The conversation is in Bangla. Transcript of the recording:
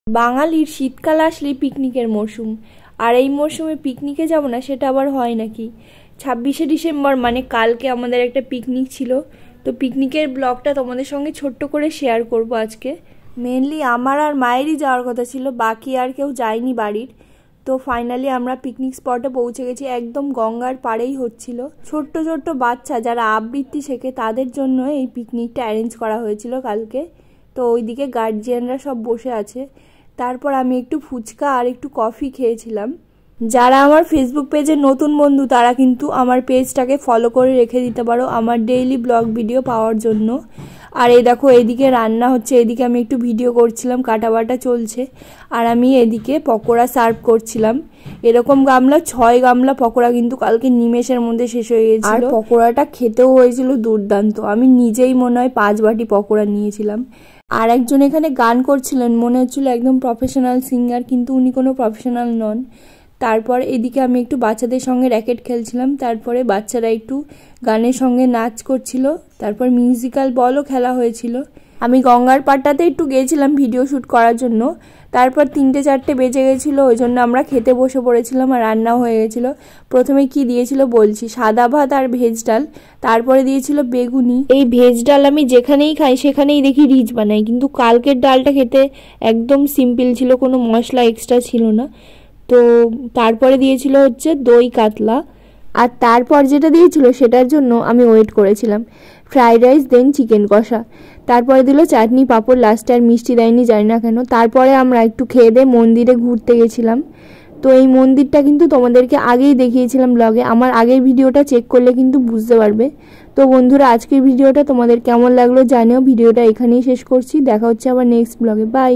বাঙালির শীতকাল আসলেই পিকনিকের মরশুম। আর এই মরশুমে পিকনিকে যাব না সেটা আবার হয় নাকি? 26শে ডিসেম্বর মানে কালকে আমাদের একটা পিকনিক ছিল। তো পিকনিকের ব্লগটা তোমাদের সঙ্গে ছোট্ট করে শেয়ার করব আজকে। মেনলি আমার আর মায়েরই যাওয়ার কথা ছিল, বাকি আর কেউ যায়নি বাড়ির। তো ফাইনালি আমরা পিকনিক স্পটে পৌঁছে গেছি, একদম গঙ্গার পাড়েই হচ্ছিল। ছোট্ট ছোট্ট বাচ্চা যারা আবৃত্তি শেখে তাদের জন্য এই পিকনিকটা অ্যারেঞ্জ করা হয়েছিল কালকে। তো ওইদিকে গার্জিয়ানরা সব বসে আছে। তারপর আমি একটু ফুচকা আর একটু কফি খেয়েছিলাম। যারা আমার ফেসবুক পেজের নতুন বন্ধু তারা কিন্তু আমার পেজটাকে ফলো করে রেখে দিতে পারো আমার ডেইলি ব্লগ ভিডিও পাওয়ার জন্য। আর এই দেখো এদিকে রান্না হচ্ছে, এদিকে আমি একটু ভিডিও করছিলাম, কাটা বাটা চলছে। আর আমি এদিকে পকোড়া সার্ভ করছিলাম। এরকম গামলা 6 গামলা পকোড়া কিন্তু কালকে নিমেষের মধ্যে শেষ হয়ে গেছিল। আর পকোড়াটা খেতেও হয়েছিল দুর্দান্ত। আমি নিজেই মনে হয় 5 বাটি পকোড়া নিয়েছিলাম। আর একজন এখানে গান করছিলেন, মনে হচ্ছিল একদম প্রফেশনাল সিঙ্গার, কিন্তু উনি কোনো প্রফেশনাল নন। তারপর এদিকে আমি একটু বাচ্চাদের সঙ্গে র্যাকেট খেলছিলাম। তারপরে বাচ্চারা একটু গানের সঙ্গে নাচ করছিল। তারপর মিউজিক্যাল বলও খেলা হয়েছিল। আমি গঙ্গার পাড়টাতে একটু গিয়েছিলাম ভিডিও শ্যুট করার জন্য। তারপর 3-4টে বেজে গেছিলো, ওই জন্য আমরা খেতে বসে পড়েছিলাম আর রান্নাও হয়ে গেছিলো। প্রথমে কি দিয়েছিল বলছি, সাদা ভাত আর ভেজ ডাল। তারপরে দিয়েছিল বেগুনি। এই ভেজ ডাল আমি যেখানেই খাই সেখানেই দেখি রিচ বানাই, কিন্তু কালকের ডালটা খেতে একদম সিম্পল ছিল, কোনো মশলা এক্সট্রা ছিল না। তো তারপরে দিয়েছিল হচ্ছে দই কাতলা। আর তারপর যেটা দিয়েছিল সেটার জন্য আমি ওয়েট করেছিলাম, ফ্রাইড রাইস দেন চিকেন কষা। তারপরে দিল চাটনি পাঁপড়, লাস্টে আর মিষ্টি দেয়নি, জানি না কেন। তারপরে আমরা একটু খেয়ে দিয়ে মন্দিরে ঘুরতে গেছিলাম। তো এই মন্দিরটা কিন্তু তোমাদেরকে আগেই দেখিয়েছিলাম ব্লগে, আমার আগের ভিডিওটা চেক করলে কিন্তু বুঝতে পারবে। তো বন্ধুরা, আজকের ভিডিওটা তোমাদের কেমন লাগলো জানিও। ভিডিওটা এখানেই শেষ করছি, দেখা হচ্ছে আবার নেক্সট ব্লগে। বাই।